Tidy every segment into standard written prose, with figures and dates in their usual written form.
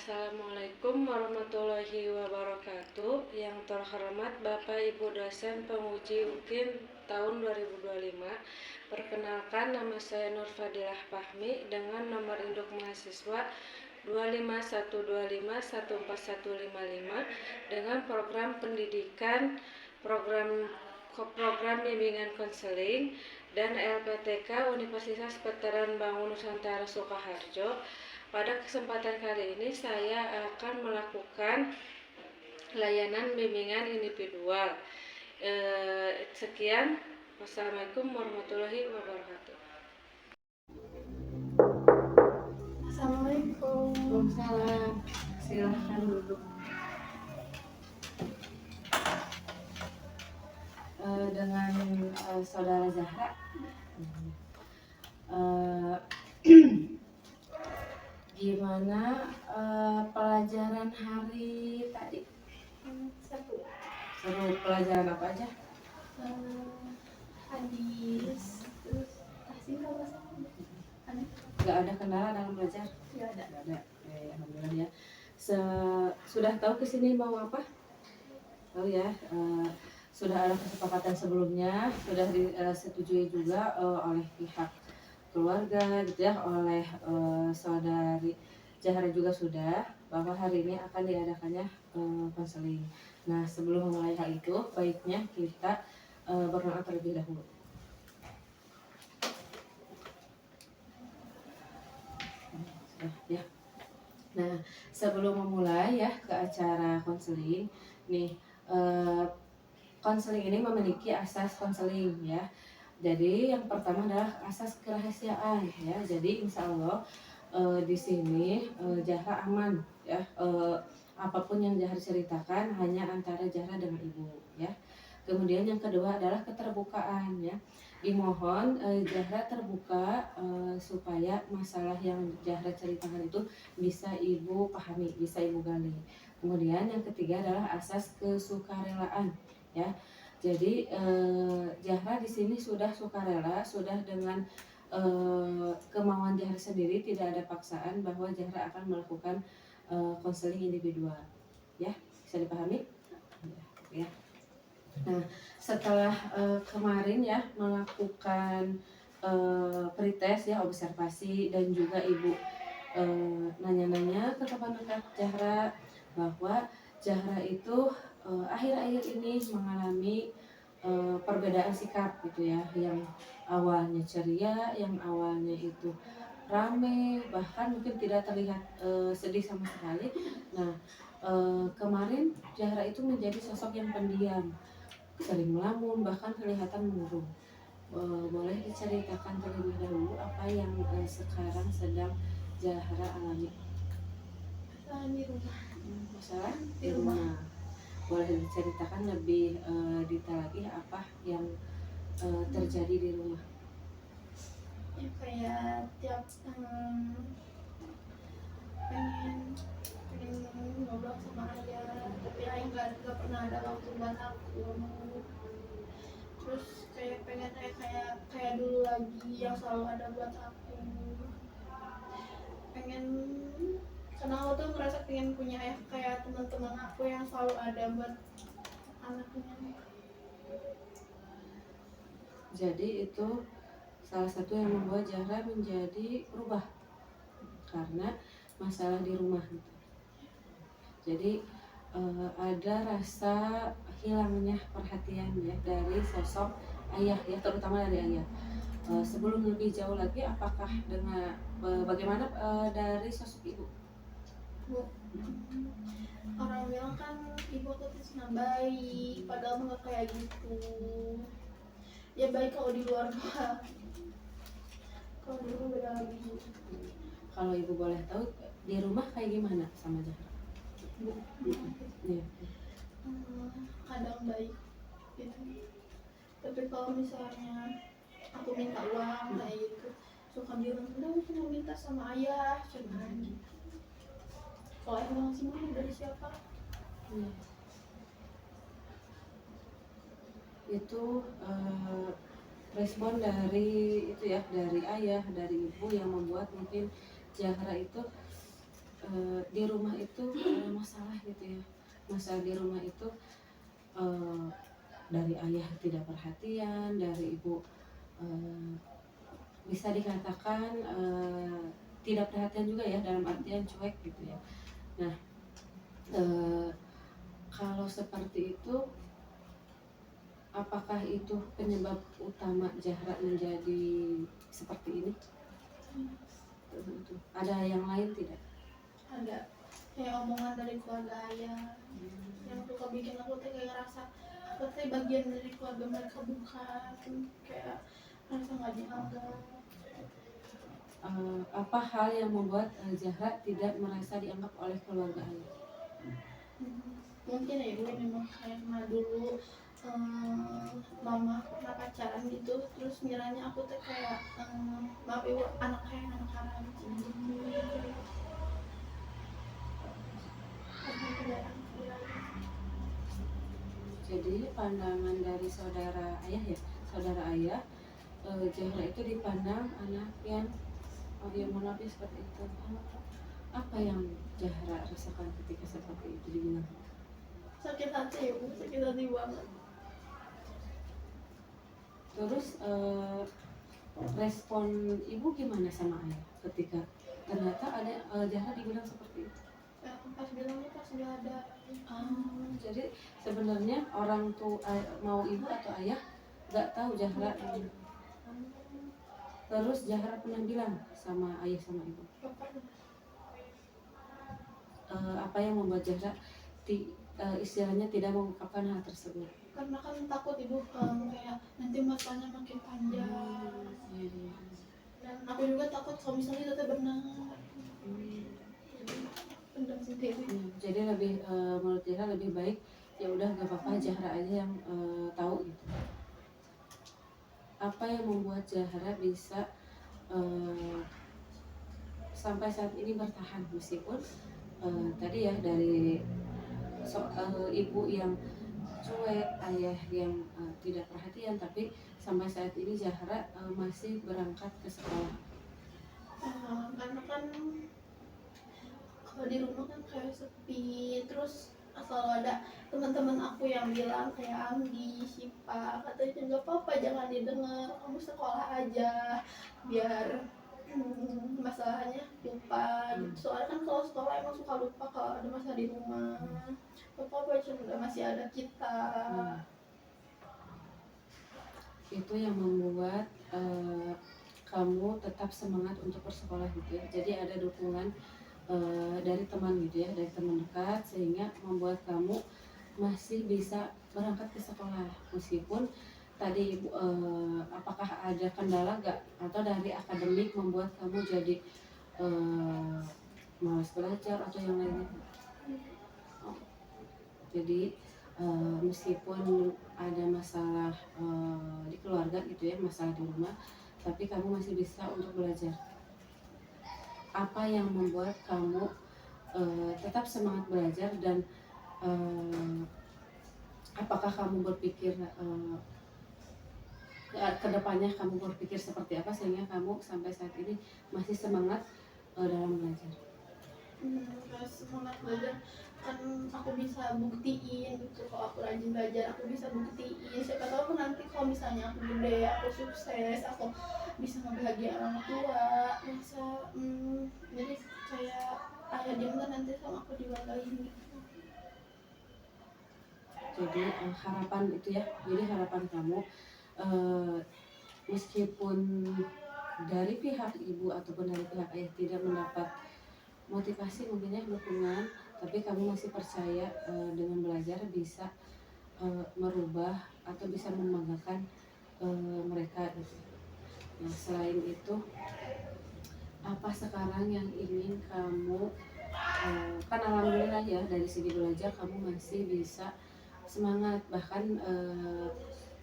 Assalamualaikum warahmatullahi wabarakatuh. Yang terhormat Bapak Ibu dosen penguji UKIN tahun 2025. Perkenalkan, nama saya Nur Fadilah Fahmi dengan nomor induk mahasiswa 25125145155 dengan program pendidikan, program bimbingan konseling dan LPTK Universitas Veteran Bangun Nusantara Sukoharjo. Pada kesempatan kali ini saya akan melakukan layanan bimbingan individual. Sekian. Wassalamualaikum warahmatullahi wabarakatuh. Assalamualaikum. Waalaikumsalam. Silahkan duduk. Dengan saudara Zahra. Gimana pelajaran hari tadi? Seru. Seru. Pelajaran apa aja? Hadis, terus tahsin kalau nggak salah. Gak ada kendala dalam belajar? Nggak ada. Gak ada. Alhamdulillah ya. Sudah tahu kesini mau apa? Tahu ya. Sudah ada kesepakatan sebelumnya, sudah disetujui juga oleh pihak keluarga gitu ya, oleh saudari Zahra juga sudah, bahwa hari ini akan diadakannya konseling. Nah, sebelum memulai hal itu, baiknya kita berdoa terlebih dahulu. Ya. Nah, sebelum memulai ya ke acara konseling, nih konseling ini memiliki asas konseling ya. Jadi yang pertama adalah asas kerahasiaan ya. Jadi insya Allah di sini Zahra aman ya. Apapun yang Zahra ceritakan hanya antara Zahra dengan ibu ya. Kemudian yang kedua adalah keterbukaan ya. Dimohon Zahra terbuka supaya masalah yang Zahra ceritakan itu bisa ibu pahami, bisa ibu gali. Kemudian yang ketiga adalah asas kesukarelaan ya. Jadi Zahra di sini sudah sukarela, sudah dengan kemauan Zahra sendiri, tidak ada paksaan bahwa Zahra akan melakukan konseling individual. Ya, bisa dipahami? Ya. Nah, setelah kemarin ya melakukan pretest ya, observasi, dan juga ibu nanya-nanya ke teman dekat Zahra bahwa Zahra itu akhir-akhir ini mengalami perbedaan sikap gitu ya, yang awalnya ceria, yang awalnya itu rame, bahkan mungkin tidak terlihat sedih sama sekali. Nah, kemarin Zahra itu menjadi sosok yang pendiam, sering melamun, bahkan kelihatan murung. Boleh diceritakan terlebih dahulu apa yang sekarang sedang Zahra alami? Masalah di rumah. Masalah di rumah. Boleh diceritakan lebih detail lagi apa yang terjadi di rumah? Ya kayak tiap pengen ngobrol sama ayah, tapi ayah nggak pernah ada waktu buat aku. Terus kayak pengen kayak dulu lagi yang selalu ada buat aku. Pengen, karena aku tuh merasa pengen punya ayah kayak teman-teman aku yang selalu ada buat anaknya. Jadi itu salah satu yang membuat Zahra menjadi berubah karena masalah di rumah gitu. Jadi ada rasa hilangnya perhatian ya dari sosok ayah ya, terutama dari ayah. Sebelum lebih jauh lagi, apakah dengan bagaimana dari sosok ibu? Bu, orang bilang kan ibu tuh Tisna baik, padahal nggak kayak gitu. Ya baik kalau di luar doang, kalau di rumah beda lagi. Kalau ibu boleh tahu di rumah kayak gimana sama Zahra? Bu, Ya. kadang baik gitu, tapi kalau misalnya aku minta uang kayak gitu suka bilang udah aku mau minta sama ayah cuman gitu. Kalau ayah bilang sih dari siapa? Ya. Itu respon dari itu ya, dari ayah, dari ibu yang membuat mungkin Zahra itu di rumah itu masalah gitu ya, masalah di rumah itu eh, dari ayah tidak perhatian, dari ibu eh, bisa dikatakan tidak perhatian juga ya, dalam artian cuek gitu ya. Nah, eh, kalau seperti itu, apakah itu penyebab utama Zahra menjadi seperti ini? Ada yang lain tidak? Ada kayak omongan dari keluarga ayah yang suka bikin aku tuh kayak ngerasa aku tuh bagian dari keluarga mereka, bukan, kayak ngerasa nggak dianggap. Apa hal yang membuat Zahra tidak merasa dianggap oleh keluarga ayah? Mungkin ya ibu memang kayak dulu mama pernah pacaran gitu, terus ngiranya aku tuh kayak maaf ibu, anak kayak anak haram gitu. Jadi pandangan dari saudara ayah ya, saudara ayah, Zahra itu dipandang anak yang yang munafik seperti itu. Apa yang Zahra rasakan ketika seperti itu dibilang? Sakit hati ibu, sakit hati banget. Terus respon ibu gimana sama ayah ketika ternyata ada Zahra dibilang seperti itu? Ya, pas bilangnya pas nggak ada. Jadi sebenarnya orang tuh mau ibu atau ayah nggak tahu Zahra. Terus Zahra pernah bilang sama ayah sama ibu, apa yang membuat Zahra istilahnya tidak mengungkapkan hal tersebut? Karena kan takut ibu kayak nanti masalahnya makin panjang. Iya. Dan aku juga takut kalau misalnya itu benar. Jadi pendam sendiri. Jadi lebih menurut Zahra lebih baik ya udah gak apa-apa, Zahra aja yang tahu gitu. Apa yang membuat Zahra bisa sampai saat ini bertahan meskipun tadi ya dari ibu yang cuek, ayah yang tidak perhatian, tapi sampai saat ini Zahra masih berangkat ke sekolah. Karena kan kalau di rumah kan kayak sepi, terus selalu ada teman-teman aku yang bilang kayak Anggi, Sipa, katanya nggak apa-apa jangan didengar, kamu sekolah aja biar masalahnya lupa gitu. Soalnya kan kalau sekolah emang suka lupa kalau ada masalah di rumah. Gak apa-apa, cuma masih ada kita. Itu yang membuat kamu tetap semangat untuk bersekolah gitu ya. Jadi ada dukungan dari teman gitu ya, dari teman dekat, sehingga membuat kamu masih bisa berangkat ke sekolah meskipun tadi ibu apakah ada kendala gak atau dari akademik membuat kamu jadi malas belajar atau yang lainnya? Jadi meskipun ada masalah di keluarga gitu ya, masalah di rumah, tapi kamu masih bisa untuk belajar. Apa yang membuat kamu tetap semangat belajar dan apakah kamu berpikir kedepannya kamu berpikir seperti apa sehingga kamu sampai saat ini masih semangat dalam belajar? Semangat belajar kan aku bisa buktiin gitu, kalau aku rajin belajar aku bisa buktiin, siapa tahu nanti kalau misalnya aku gede, aku sukses, aku bisa ngebahagiain orang tua, masa jadi kayak ayah dia nanti sama aku dibanggain gitu. Jadi harapan itu ya, jadi harapan kamu meskipun dari pihak ibu ataupun dari pihak ayah tidak mendapat motivasi mungkin ya, dukungan, tapi kamu masih percaya dengan belajar bisa merubah atau bisa membanggakan mereka gitu. Nah selain itu, apa sekarang yang ingin kamu kan alhamdulillah ya dari segi belajar kamu masih bisa semangat, bahkan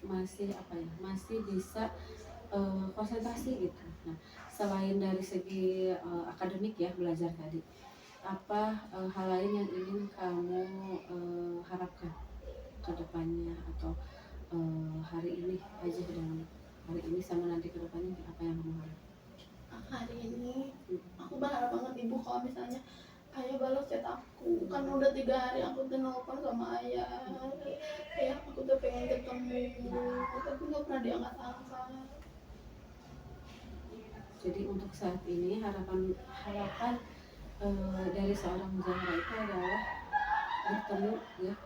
masih apa ya, masih bisa konsentrasi gitu. Nah selain dari segi akademik ya, belajar tadi, apa hal lain yang ingin kamu harapkan ke depannya atau hari ini aja, dengan hari ini sama nanti ke depannya apa yang kamu harapkan? Hari ini aku berharap banget ibu kalau misalnya ayah balas chat aku kan udah 3 hari aku tuh nelfon sama ayah, kayak aku tuh pengen ketemu tapi nggak pernah diangkat-angkat. Jadi untuk saat ini harapan harapan dari seorang Zahra itu adalah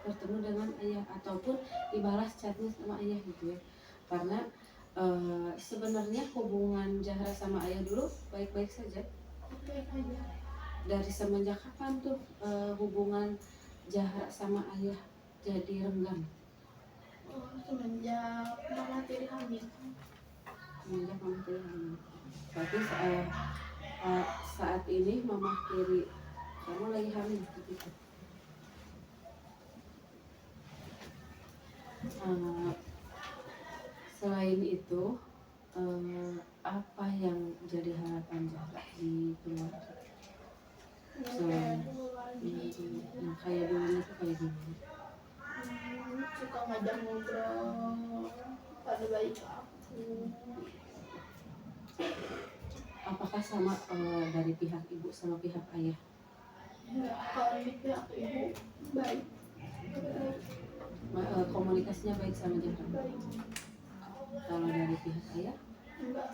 bertemu dengan ayah ataupun dibalas chatnya sama ayah gitu ya, karena sebenarnya hubungan Zahra sama ayah dulu baik-baik saja. Baik aja. Dari semenjak kapan tuh hubungan Zahra sama ayah jadi renggang? Semenjak mama tiri hamil. Semenjak mama tiri hamil. Berarti saat ini mama tiri kamu lagi hamil ketika selain itu apa yang jadi harapan Zahra di keluarga? Selain yang kayak dulu itu kayak gimana? Suka ngajak ngobrol pada baik aku. Apakah sama dari pihak ibu sama pihak ayah? Ya, kalau di pihak ibu baik. Komunikasinya baik sama Zahra? Baik. Kalau dari pihak ayah? Enggak.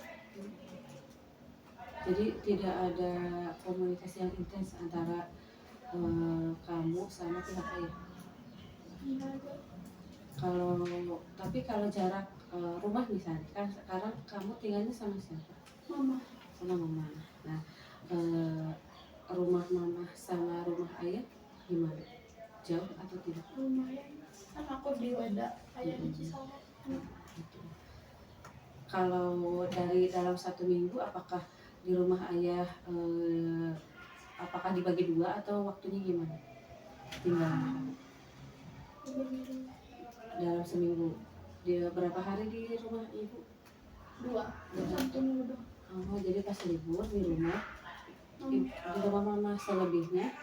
Jadi tidak ada komunikasi yang intens antara kamu sama pihak ayah? Kalau jarak rumah misalnya, kan sekarang kamu tinggalnya sama siapa? Mama. Sama mama. Nah, rumah mama sama rumah ayah gimana? Jauh atau tidak? Lumayan. Kan aku di Weda, ayah di Cisauk. Gitu. Kalau dari dalam 1 minggu, apakah di rumah ayah apakah dibagi 2 atau waktunya gimana? Tinggal dalam seminggu. Dia berapa hari di rumah ibu? 2. 1 minggu. Oh, jadi pas libur di rumah di rumah mama selebihnya.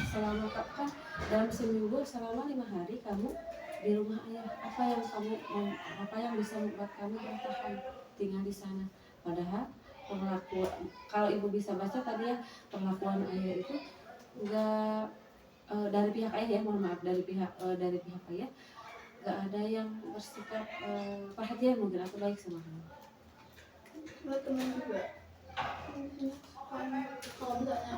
Selama kan dalam seminggu selama 5 hari kamu di rumah ayah, apa yang bisa membuat kamu bertahan tinggal di sana? Padahal kalau ibu bisa baca tadi ya, perlakuan ayah itu enggak dari pihak ayah ya, mohon maaf, dari pihak ayah enggak ada yang bersikap perhatian mungkin atau baik sama kamu. Nggak temen juga. Kalau misalnya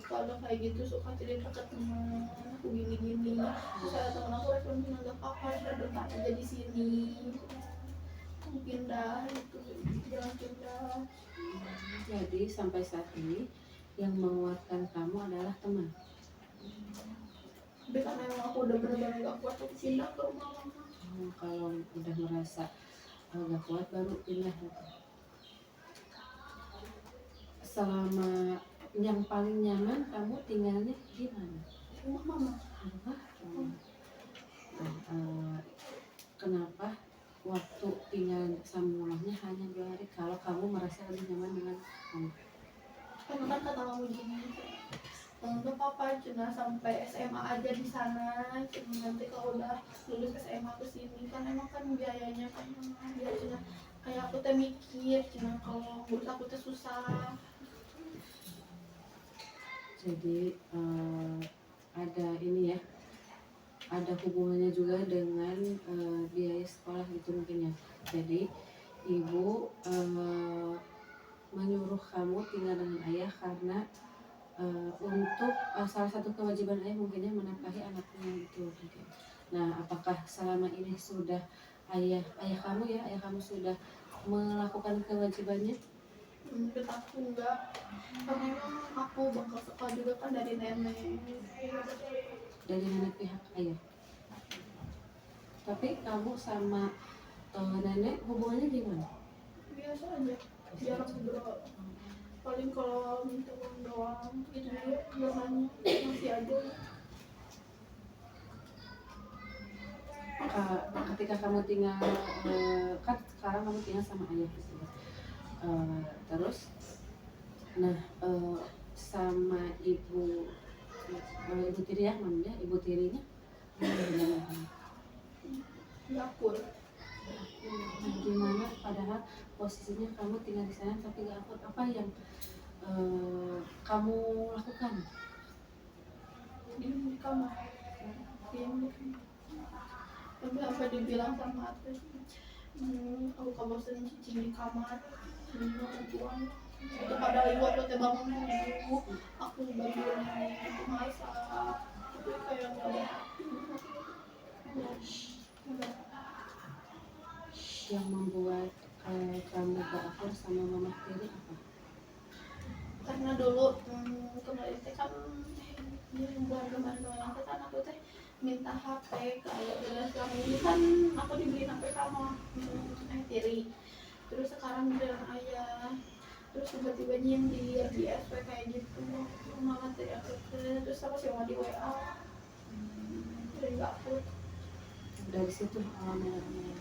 kalau kayak gitu suka cerita ke teman aku gini-gini, terus ada teman aku respon bilang gak apa-apa, sudah betah aja di sini, pindah itu jangan pindah. Jadi sampai saat ini yang menguatkan kamu adalah teman. Tapi karena emang aku udah benar-benar gak kuat, aku pindah ke rumah mama. Kalau udah merasa gak kuat baru pindah gitu. Selama yang paling nyaman kamu tinggalnya di mana? Rumah mama. Kenapa waktu tinggal sama mamanya hanya 2 hari kalau kamu merasa lebih nyaman dengan mama? Karena kan kata mama gini, untuk papa cina sampai SMA aja di sana, cuma nanti kalau udah lulus SMA ke sini kan emang kan biayanya kan dia cina kayak aku teh mikir cina kalau ngurus aku teh susah. Jadi ada ini ya, ada hubungannya juga dengan biaya sekolah gitu mungkin ya. Jadi ibu menyuruh kamu tinggal dengan ayah karena untuk salah satu kewajiban ayah mungkinnya menafkahi anaknya gitu mungkin. Nah, apakah selama ini sudah ayah kamu sudah melakukan kewajibannya? Menurut aku enggak, karena emang aku bakal sekolah juga kan dari nenek. Dari nenek pihak ayah. Tapi kamu sama nenek hubungannya gimana? Biasa aja, jarang ngobrol. Paling kalau minta uang doang, itu juga biasanya masih aja. Ketika kamu tinggal kan sekarang kamu tinggal sama ayah gitu. Terus nah sama ibu tiri ya, namanya ibu tirinya Dapur. Gimana padahal posisinya kamu tinggal di sana tapi gak akur, apa yang kamu lakukan? Di kamar, di kamar. Tapi apa dibilang sama aku, aku kebosan cicing di kamar, aku pulang. Itu padahal ibu aku teh bangun dulu, aku bangun aku masak, tapi kayak nggak ada hati. Yang membuat kamu baper sama mama tiri apa? Karena dulu kemarin teh kan di bulan kemarin teh kan aku teh minta HP ke ayah, dan selama ini kan aku dibeliin HP sama tiri. Terus sekarang bilang ayah, terus tiba-tiba nyindir di SP kayak gitu, malah teriak terus aku sih mau di WA dari aku. Dari situ awal mulanya.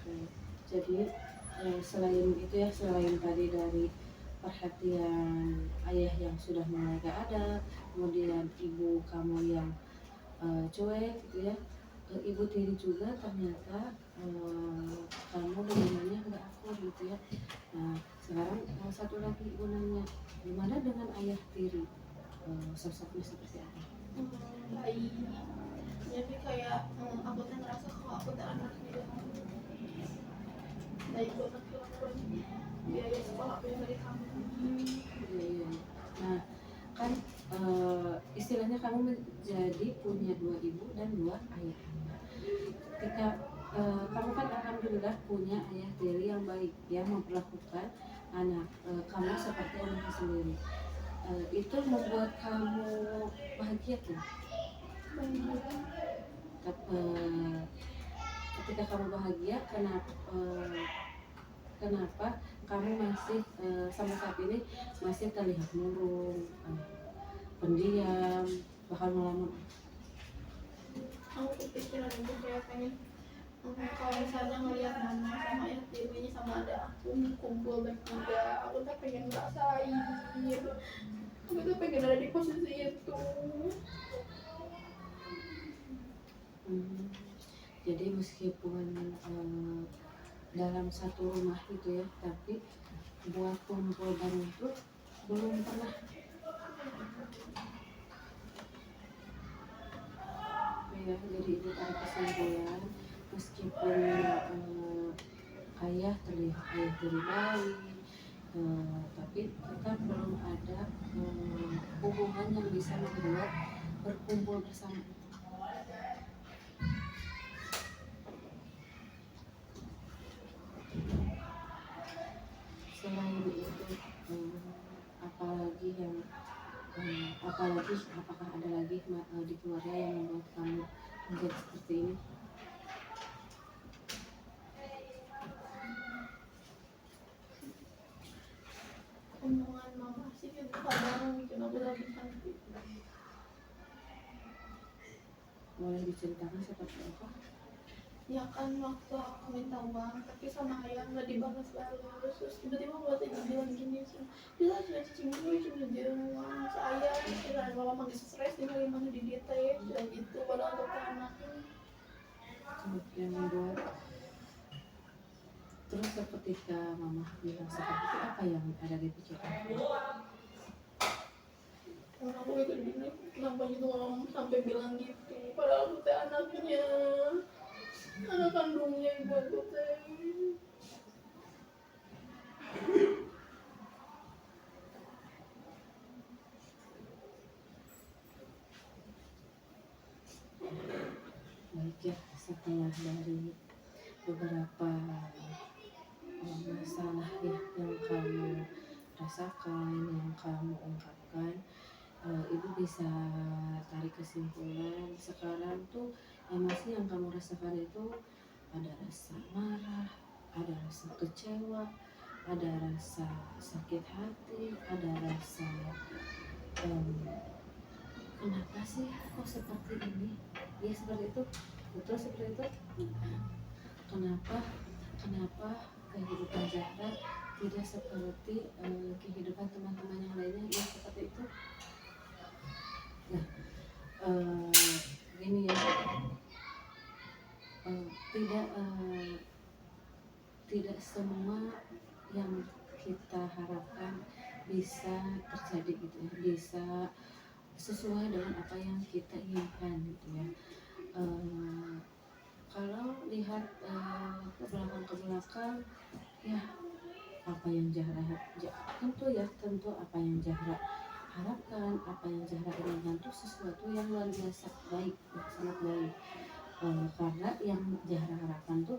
Oke. Jadi selain itu ya, selain tadi dari perhatian ayah yang sudah mulai gak ada, kemudian ibu kamu yang cuek gitu ya, ibu tiri juga ternyata kamu hubungannya nggak akur gitu ya. Nah sekarang satu lagi ibu nanya, gimana dengan ayah tiri, sosoknya seperti apa? Baik, jadi kayak aku tuh ngerasa kalau aku tuh anaknya baik banget kelakuan, biaya sekolah aku yang dari kamu. Iya, iya. Nah kan istilahnya kamu menjadi punya dua ibu dan dua ayah. Ketika kamu kan alhamdulillah punya ayah tiri yang baik, yang memperlakukan anak kamu seperti anaknya sendiri. Itu membuat kamu bahagia tuh. Ketika kamu bahagia, kenapa kamu masih sampai saat ini masih terlihat murung, pendiam, bahkan melamun? Aku kepikiran itu kayak pengen kalau misalnya ngelihat mama sama ayah tirinya sama ada aku kumpul bertiga, aku tuh pengen ngerasain gitu. Aku tuh pengen ada di posisi itu. Jadi meskipun dalam satu rumah gitu ya, tapi buat kumpul bareng itu belum pernah. Ya, jadi itu tarik kesimpulan, meskipun ayah terlihat ayah tiri baik, tapi tetap belum ada hubungan yang bisa membuat berkumpul bersama. Selain itu apalagi yang apakah ada lagi di keluarga yang membuat kamu menjadi seperti ini? Omongan mama sih kan kadang bikin aku lagi cantik. Boleh diceritakan seperti apa? Ya kan waktu aku minta uang tapi sama ayah nggak dibalas-balas, terus tiba-tiba aku bilang gini sih, dia sudah cicing dulu cuma dia uang si ayah, kira mama manggil stres tinggal gimana di dia teh dan gitu, padahal aku tuh anaknya. Yang membuat, terus ketika mama bilang seperti itu, apa yang ada di pikiran? Orang aku itu gini, kenapa gitu ngomong sampai bilang gitu, padahal aku teh anaknya, anak kandungnya ibu aku teh. Baik ya, setelah dari beberapa masalah ya yang kamu rasakan, yang kamu ungkapkan, ibu bisa tarik kesimpulan sekarang tuh emosi yang kamu rasakan itu ada rasa marah, ada rasa kecewa, ada rasa sakit hati, ada rasa kenapa sih kok seperti ini, ya seperti itu, betul seperti itu. Kenapa kehidupan Zahra tidak seperti kehidupan teman-teman yang lainnya yang seperti itu? Nah, gini ya, tidak semua yang kita harapkan bisa bisa terjadi gitu ya, bisa sesuai dengan apa yang kita inginkan gitu ya. Eh, Kalau lihat ke belakang ya, apa yang tentu apa yang Zahra harapkan, apa yang Zahra inginkan itu sesuatu yang luar biasa baik, ya, sangat baik. Karena yang Zahra harapkan tuh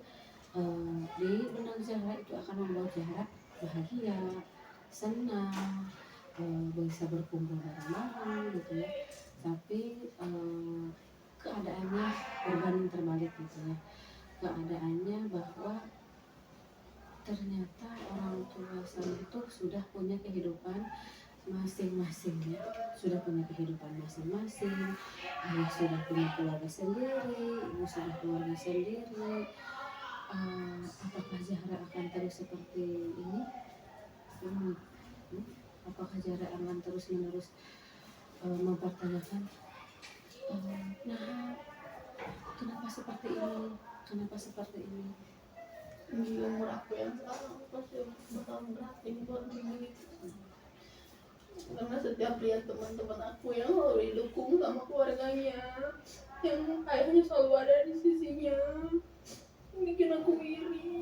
di benak Zahra itu akan membuat Zahra bahagia, senang, bisa berkumpul bareng-bareng gitu ya. Tapi keadaannya berbanding terbalik gitu ya. Keadaannya bahwa ternyata orang tua saya itu sudah punya kehidupan masing-masing ya, sudah punya kehidupan masing-masing. Ayah sudah punya keluarga sendiri, ibu sudah keluarga sendiri. Apakah Zahra akan terus seperti ini? Hmm, Apakah Zahra akan terus menerus mempertanyakan, nah kenapa seperti ini, kenapa seperti ini? Di umur aku yang sekarang pasti bakal ngerasain buat begini, karena setiap lihat teman-teman aku yang selalu didukung sama keluarganya, yang ayahnya selalu ada di sisinya, bikin aku iri.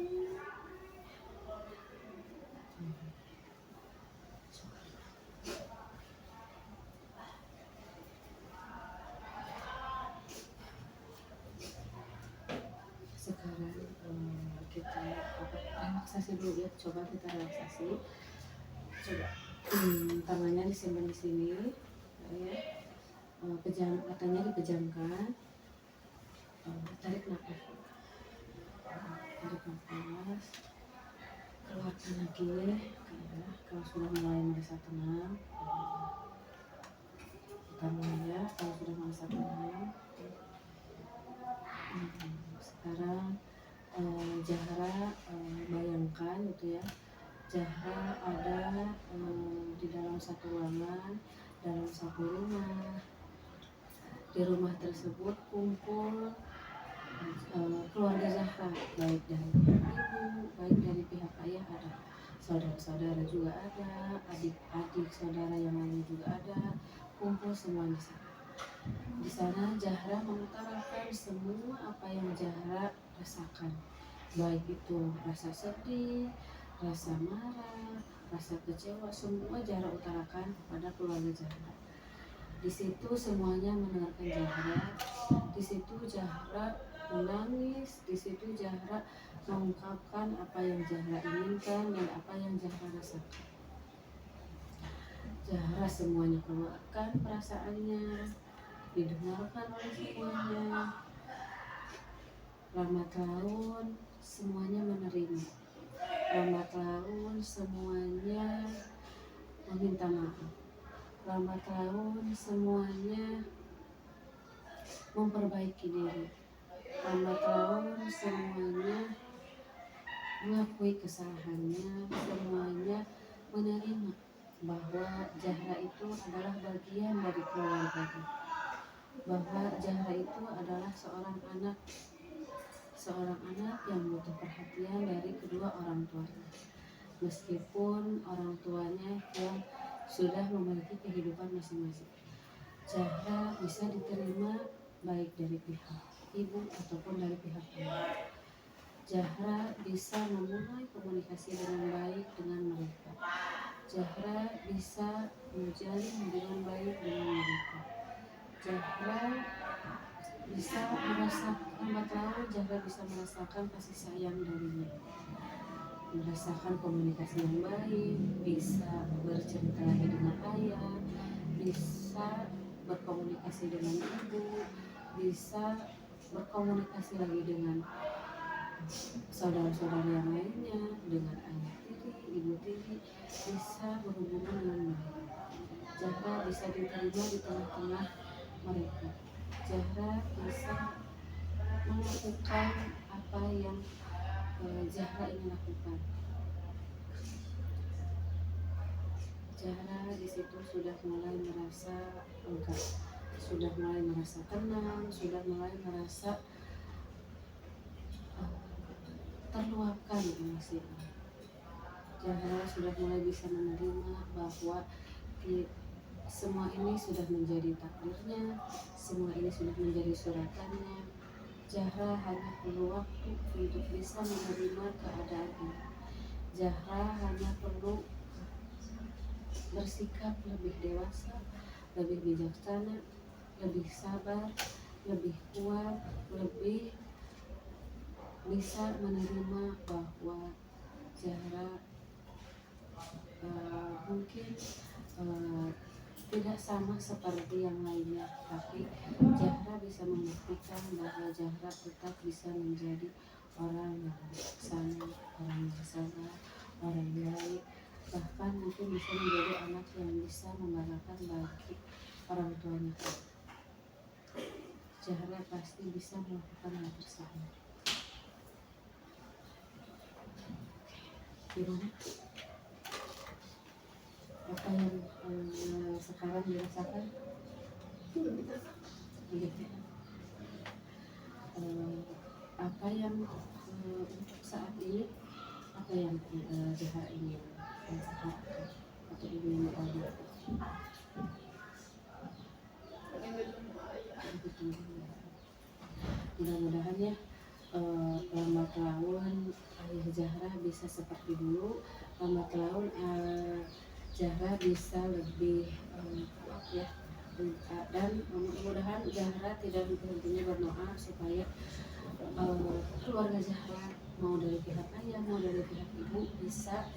Sekarang kita relaksasi dulu ya, coba kita relaksasi, coba tangannya disimpan di sini ya, katanya dipejamkan, tarik nafas, keluarkan lagi ya. Kalau sudah mulai merasa tenang, kita mulai ya, kalau sudah merasa tenang. Sekarang Zahra bayangkan gitu ya, Zahra ada di dalam satu ruangan, dalam satu rumah. Di rumah tersebut kumpul keluarga Zahra, baik dari pihak ibu, baik dari pihak ayah ada, saudara-saudara juga ada, adik-adik saudara yang lainnya juga ada, kumpul semua di sana. Di sana Zahra mengutarakan semua apa yang Zahra rasakan, baik itu rasa sedih, rasa marah, rasa kecewa, semua Zahra utarakan kepada keluarga Zahra. Di situ semuanya mendengarkan Zahra. Di situ Zahra menangis. Di situ Zahra mengungkapkan apa yang Zahra inginkan dan apa yang Zahra rasakan. Zahra semuanya keluarkan perasaannya, didengarkan oleh semuanya. Lambat laun semuanya menerima. Lambat laun semuanya meminta maaf. Lambat laun semuanya memperbaiki diri. Lambat laun semuanya mengakui kesalahannya, semuanya menerima bahwa Zahra itu adalah bagian dari keluarganya, bahwa Zahra itu adalah seorang anak yang butuh perhatian dari kedua orang tuanya, meskipun orang tuanya yang sudah memiliki kehidupan masing-masing. Zahra bisa diterima baik dari pihak ibu ataupun dari pihak ayah. Zahra bisa memulai komunikasi dengan baik dengan mereka. Zahra bisa menjalin hubungan baik dengan mereka. Zahra bisa lambat laun Zahra bisa merasakan kasih sayang darinya, merasakan komunikasi yang baik, bisa bercerita lagi dengan ayah, bisa berkomunikasi dengan ibu, bisa berkomunikasi lagi dengan saudara-saudara yang lainnya, dengan ayah tiri, ibu tiri, bisa berhubungan dengan mereka. Zahra bisa diterima di tengah-tengah mereka. Zahra bisa melakukan apa yang Zahra ingin lakukan. Zahra di situ sudah mulai merasa lega, sudah mulai merasa tenang, sudah mulai merasa terluapkan emosinya. Zahra sudah mulai bisa menerima bahwa semua ini sudah menjadi takdirnya, semua ini sudah menjadi suratannya. Zahra hanya perlu waktu untuk bisa menerima keadaan ini. Zahra hanya perlu bersikap lebih dewasa, lebih bijaksana, lebih sabar, lebih kuat, lebih bisa menerima bahwa Zahra mungkin tidak sama seperti yang lainnya, tapi Zahra bisa membuktikan bahwa Zahra tetap bisa menjadi orang yang bijaksana, orang yang sabar, orang yang baik, bahkan mungkin bisa menjadi anak yang bisa membanggakan bagi orang tuanya. Zahra pasti bisa melakukan hal tersebut. Gimana? Apa yang sekarang dirasakan? Gitu. Apa yang untuk saat ini, apa yang Zahra ingin rasakan atau ingin berubah? Mudah-mudahan ya lambat laun ayah Zahra bisa seperti dulu, lambat laun Zahra bisa lebih kuat ya, dan mudah-mudahan Zahra tidak berhentinya berdoa supaya keluarga Zahra mau dari pihak ayah mau dari pihak ibu bisa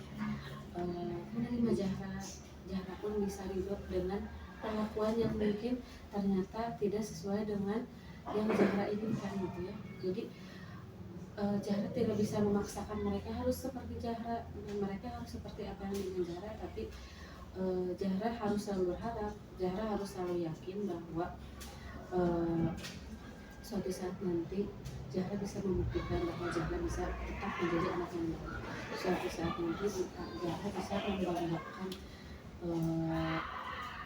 menerima Zahra. Zahra pun bisa ridho dengan perlakuan yang mungkin ternyata tidak sesuai dengan yang Zahra inginkan gitu ya. Jadi Zahra tidak bisa memaksakan mereka harus seperti Zahra, mereka harus seperti apa yang diinginkan Zahra, tapi Zahra harus selalu berharap, Zahra harus selalu yakin bahwa suatu saat nanti Zahra bisa membuktikan bahwa Zahra bisa tetap menjadi anak yang baik. Suatu saat nanti Zahra bisa membanggakan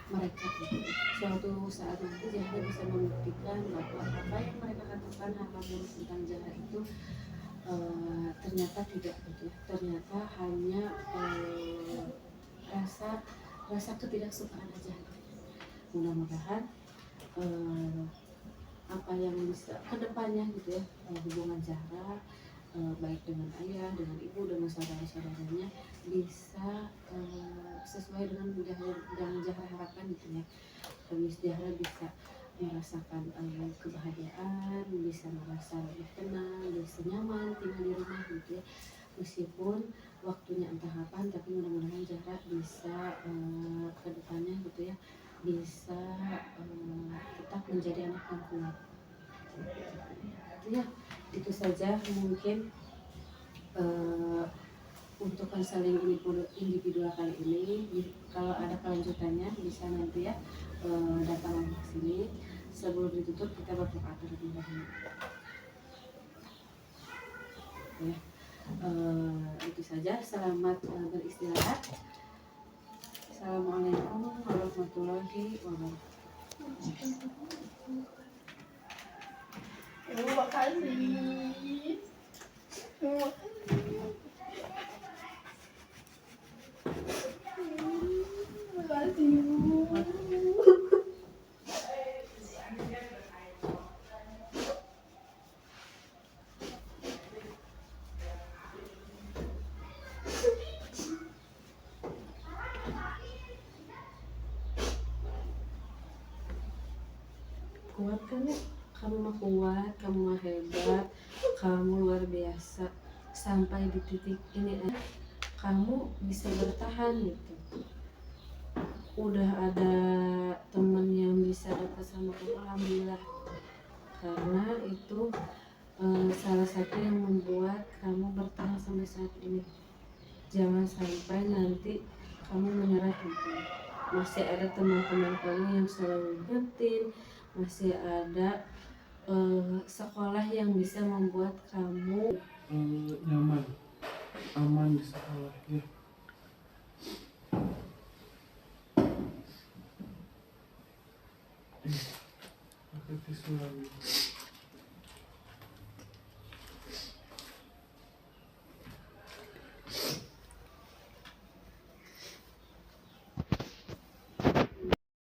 mereka. Suatu saat nanti Zahra bisa membuktikan bahwa apa yang mereka katakan hal buruk tentang Zahra itu ternyata tidak gitu. Ternyata hanya rasa ketidaksukaan aja. Mudah-mudahan apa yang bisa kedepannya gitu ya, hubungan Zahra baik dengan ayah, dengan ibu, dengan saudara-saudaranya bisa sesuai dengan yang Zahra harapkan gitu ya. Zahra bisa merasakan kebahagiaan, bisa merasa lebih tenang, bisa nyaman tinggal di rumah gitu ya. Meskipun waktunya entah kapan, tapi mudah-mudahan Zahra bisa kedepannya gitu ya, bisa tetap menjadi anak yang kuat. Ya, itu saja mungkin untuk konseling individual kali ini. Kalau ada kelanjutannya bisa nanti ya datang lagi ke sini. Sebelum ditutup kita berdoa terlebih dahulu. Ya, itu saja. Selamat beristirahat. Assalamualaikum warahmatullahi wabarakatuh. Terima kasih. Terima kasih. Terima kasih. Kuat kan ya? Kamu mah kuat, kamu mah hebat, kamu luar biasa. Sampai di titik ini kamu bisa bertahan gitu. Udah ada teman yang bisa dekat sama kamu, alhamdulillah. Karena itu salah satu yang membuat kamu bertahan sampai saat ini. Jangan sampai nanti kamu menyerah gitu. Masih ada teman-teman kamu yang selalu ingetin, masih ada sekolah yang bisa membuat kamu nyaman, aman di sekolah ya. Pakai tisu lagi.